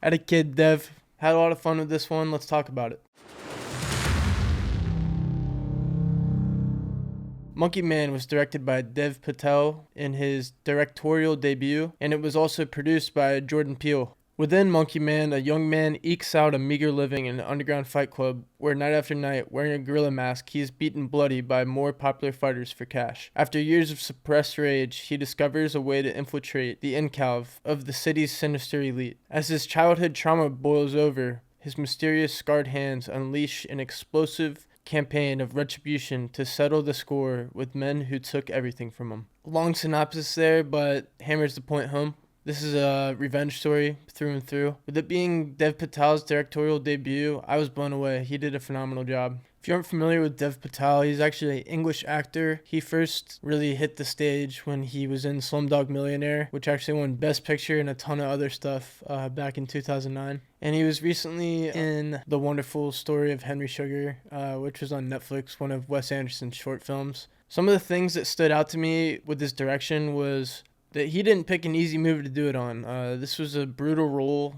Had a kid, Dev. Had a lot of fun with this one. Let's talk about it. Monkey Man was directed by Dev Patel in his directorial debut, and it was also produced by Jordan Peele. Within Monkey Man, a young man ekes out a meager living in an underground fight club where night after night, wearing a gorilla mask, he is beaten bloody by more popular fighters for cash. After years of suppressed rage, he discovers a way to infiltrate the enclave of the city's sinister elite. As his childhood trauma boils over, his mysterious scarred hands unleash an explosive campaign of retribution to settle the score with men who took everything from him. Long synopsis there, but hammers the point home. This is a revenge story through and through. With it being Dev Patel's directorial debut, I was blown away. He did a phenomenal job. If you aren't familiar with Dev Patel, he's actually an English actor. He first really hit the stage when he was in Slumdog Millionaire, which actually won Best Picture and a ton of other stuff back in 2009. And he was recently in The Wonderful Story of Henry Sugar, which was on Netflix, one of Wes Anderson's short films. Some of the things that stood out to me with his direction was that he didn't pick an easy movie to do it on. This was a brutal role.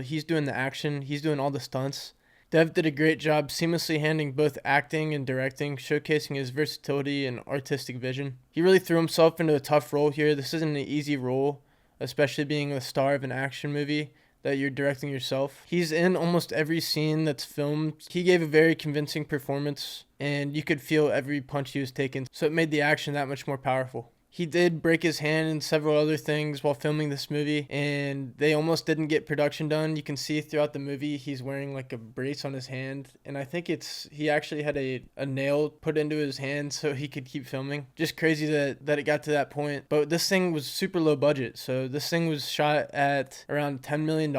He's doing the action. He's doing all the stunts. Dev did a great job seamlessly handling both acting and directing, showcasing his versatility and artistic vision. He really threw himself into a tough role here. This isn't an easy role, especially being the star of an action movie that you're directing yourself. He's in almost every scene that's filmed. He gave a very convincing performance, and you could feel every punch he was taking, so it made the action that much more powerful. He did break his hand and several other things while filming this movie, and they almost didn't get production done. You can see throughout the movie he's wearing like a brace on his hand, and I think he actually had a nail put into his hand so he could keep filming. Just crazy that it got to that point. But this thing was super low budget, so this thing was shot at around $10 million,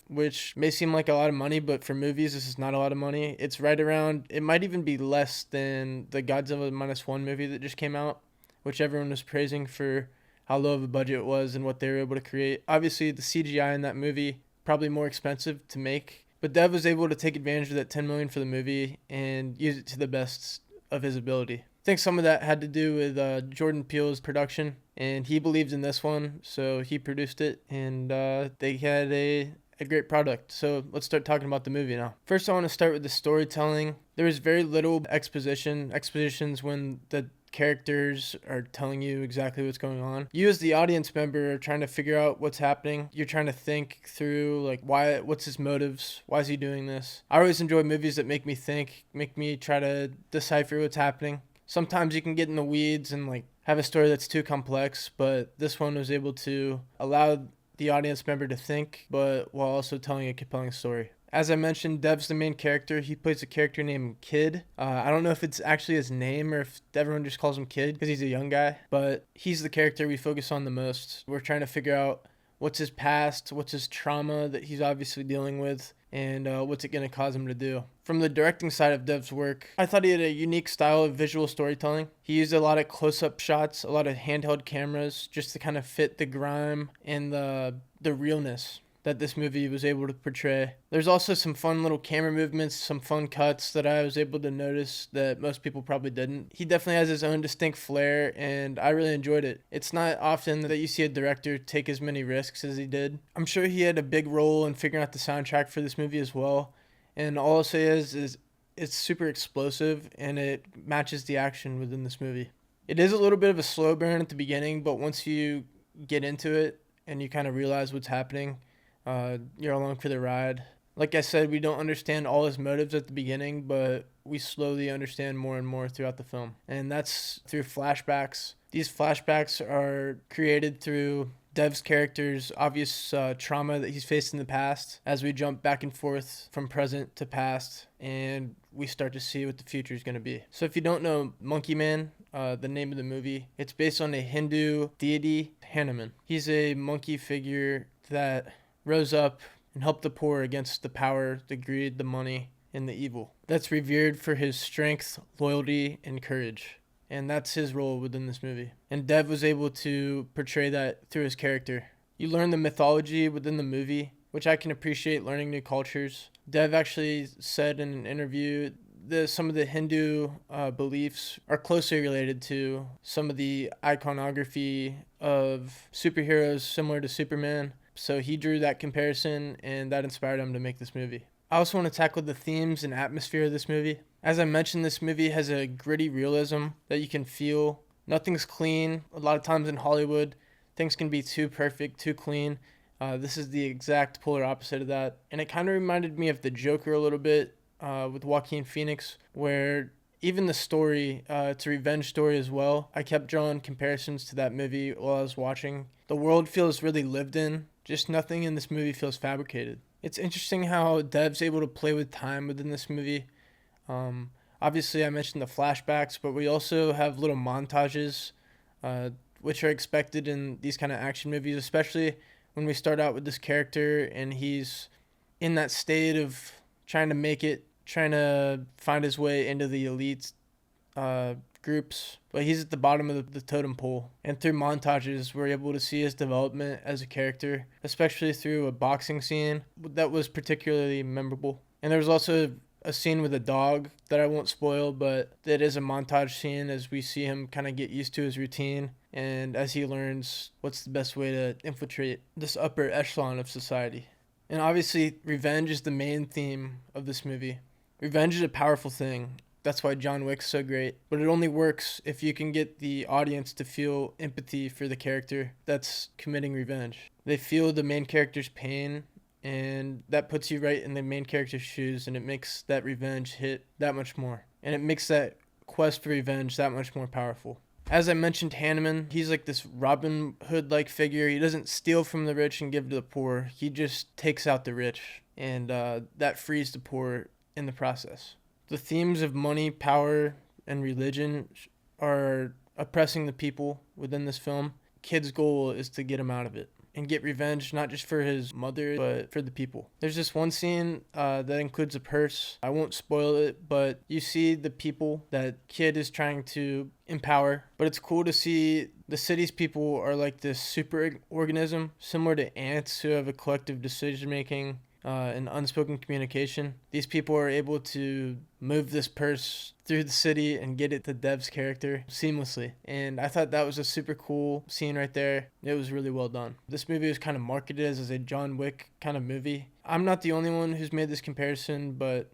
which may seem like a lot of money, but for movies this is not a lot of money. It's right around, it might even be less than the Godzilla Minus One movie that just came out, which everyone was praising for how low of a budget it was and what they were able to create. Obviously, the CGI in that movie, probably more expensive to make, but Dev was able to take advantage of that $10 million for the movie and use it to the best of his ability. I think some of that had to do with Jordan Peele's production, and he believed in this one, so he produced it, and they had a great product. So let's start talking about the movie now. First, I want to start with the storytelling. There was very little expositions when the characters are telling you exactly what's going on. You as the audience member are trying to figure out what's happening. You're trying to think through like what's his motives? Why is he doing this? I always enjoy movies that make me think, make me try to decipher what's happening. Sometimes you can get in the weeds and like have a story that's too complex, but this one was able to allow the audience member to think, but while also telling a compelling story. As I mentioned, Dev's the main character. He plays a character named Kid. I don't know if it's actually his name or if everyone just calls him Kid because he's a young guy, but he's the character we focus on the most. We're trying to figure out what's his past, what's his trauma that he's obviously dealing with, and what's it going to cause him to do. From the directing side of Dev's work, I thought he had a unique style of visual storytelling. He used a lot of close-up shots, a lot of handheld cameras, just to kind of fit the grime and the realness that this movie was able to portray. There's also some fun little camera movements, some fun cuts that I was able to notice that most people probably didn't. He definitely has his own distinct flair, and I really enjoyed it. It's not often that you see a director take as many risks as he did. I'm sure he had a big role in figuring out the soundtrack for this movie as well, and all I'll say is it's super explosive, and it matches the action within this movie. It is a little bit of a slow burn at the beginning, but once you get into it and you kind of realize what's happening, you're along for the ride. Like I said, we don't understand all his motives at the beginning, but we slowly understand more and more throughout the film. And that's through flashbacks. These flashbacks are created through Dev's character's obvious trauma that he's faced in the past as we jump back and forth from present to past, and we start to see what the future is going to be. So if you don't know Monkey Man, the name of the movie, it's based on a Hindu deity, Hanuman. He's a monkey figure that rose up and helped the poor against the power, the greed, the money, and the evil. That's revered for his strength, loyalty, and courage. And that's his role within this movie. And Dev was able to portray that through his character. You learn the mythology within the movie, which I can appreciate, learning new cultures. Dev actually said in an interview that some of the Hindu beliefs are closely related to some of the iconography of superheroes similar to Superman, So he drew that comparison, and that inspired him to make this movie. I also want to tackle the themes and atmosphere of this movie. As I mentioned, this movie has a gritty realism that you can feel. Nothing's clean. A lot of times in Hollywood, things can be too perfect, too clean. This is the exact polar opposite of that. And it kind of reminded me of The Joker a little bit, with Joaquin Phoenix, where even the story, it's a revenge story as well. I kept drawing comparisons to that movie while I was watching. The world feels really lived in. Just nothing in this movie feels fabricated. It's interesting how Dev's able to play with time within this movie. Obviously, I mentioned the flashbacks, but we also have little montages, which are expected in these kind of action movies, especially when we start out with this character and he's in that state of trying to make it, trying to find his way into the elite groups, but he's at the bottom of the totem pole. And through montages, we're able to see his development as a character, especially through a boxing scene that was particularly memorable. And there was also a scene with a dog that I won't spoil, but it is a montage scene as we see him kind of get used to his routine and as he learns what's the best way to infiltrate this upper echelon of society. And obviously, revenge is the main theme of this movie. Revenge is a powerful thing. That's why John Wick's so great. But it only works if you can get the audience to feel empathy for the character that's committing revenge. They feel the main character's pain, and that puts you right in the main character's shoes, and it makes that revenge hit that much more. And it makes that quest for revenge that much more powerful. As I mentioned, Hanneman, he's like this Robin Hood-like figure. He doesn't steal from the rich and give to the poor. He just takes out the rich, and that frees the poor in the process. The themes of money, power, and religion are oppressing the people within this film. Kid's goal is to get him out of it and get revenge, not just for his mother, but for the people. There's this one scene that includes a purse. I won't spoil it, but you see the people that Kid is trying to empower. But it's cool to see the city's people are like this super organism, similar to ants who have a collective decision-making and unspoken communication. These people are able to move this purse through the city and get it to Dev's character seamlessly. And I thought that was a super cool scene right there. It was really well done. This movie was kind of marketed as a John Wick kind of movie. I'm not the only one who's made this comparison, but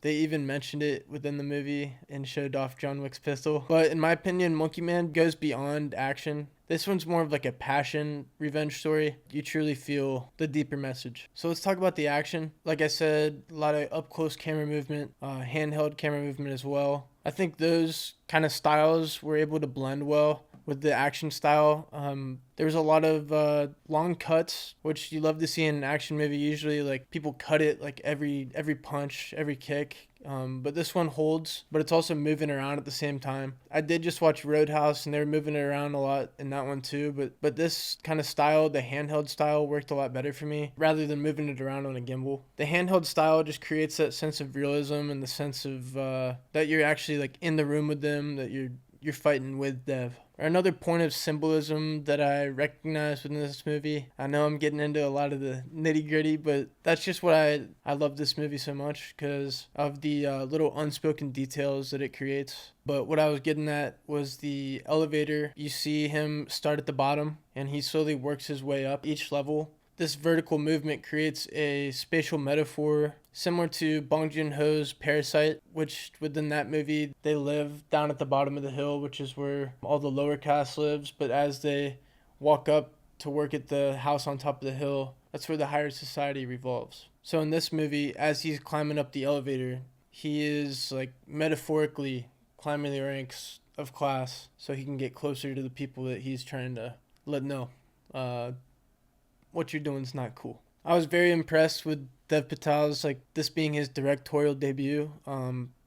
they even mentioned it within the movie and showed off John Wick's pistol. But in my opinion, Monkey Man goes beyond action. This one's more of like a passion revenge story. You truly feel the deeper message. So let's talk about the action. Like I said, a lot of up-close camera movement, handheld camera movement as well. I think those kind of styles were able to blend well with the action style. There was a lot of long cuts, which you love to see in an action movie. Usually, like, people cut it like every punch, every kick. But this one holds, but it's also moving around at the same time. I did just watch Roadhouse, and they were moving it around a lot in that one too. But this kind of style, the handheld style, worked a lot better for me rather than moving it around on a gimbal. The handheld style just creates that sense of realism and the sense of that you're actually like in the room with them, that you're fighting with Dev. Another point of symbolism that I recognize within this movie. I know I'm getting into a lot of the nitty gritty, but that's just what I love this movie so much because of the little unspoken details that it creates. But what I was getting at was the elevator. You see him start at the bottom and he slowly works his way up each level. This vertical movement creates a spatial metaphor similar to Bong Joon-ho's Parasite, which within that movie, they live down at the bottom of the hill, which is where all the lower caste lives. But as they walk up to work at the house on top of the hill, that's where the higher society revolves. So in this movie, as he's climbing up the elevator, he is like metaphorically climbing the ranks of class so he can get closer to the people that he's trying to let know. What you're doing is not cool. I was very impressed with Dev Patel's, like, this being his directorial debut.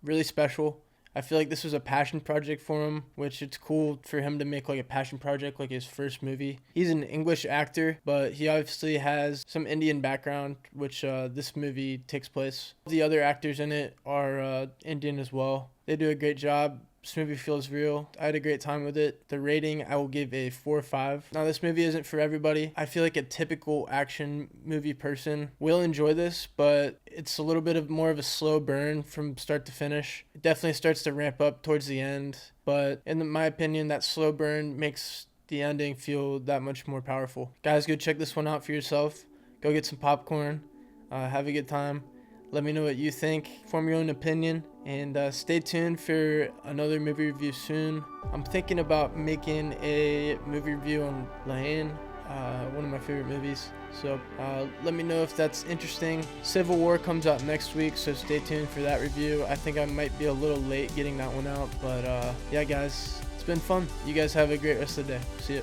Really special. I feel like this was a passion project for him, which it's cool for him to make like a passion project like his first movie. He's an English actor, but he obviously has some Indian background, which this movie takes place. The other actors in it are Indian as well. They do a great job. This movie feels real. I had a great time with it. The rating, I will give a 4/5. Now, this movie isn't for everybody. I feel like a typical action movie person will enjoy this, but it's a little bit of more of a slow burn from start to finish. It definitely starts to ramp up towards the end, but in my opinion, that slow burn makes the ending feel that much more powerful. Guys, go check this one out for yourself. Go get some popcorn. Have a good time. Let me know what you think. Form your own opinion. And stay tuned for another movie review soon. I'm thinking about making a movie review on La Haine, one of my favorite movies. So let me know if that's interesting. Civil War comes out next week, so stay tuned for that review. I think I might be a little late getting that one out. But yeah, guys, it's been fun. You guys have a great rest of the day. See ya.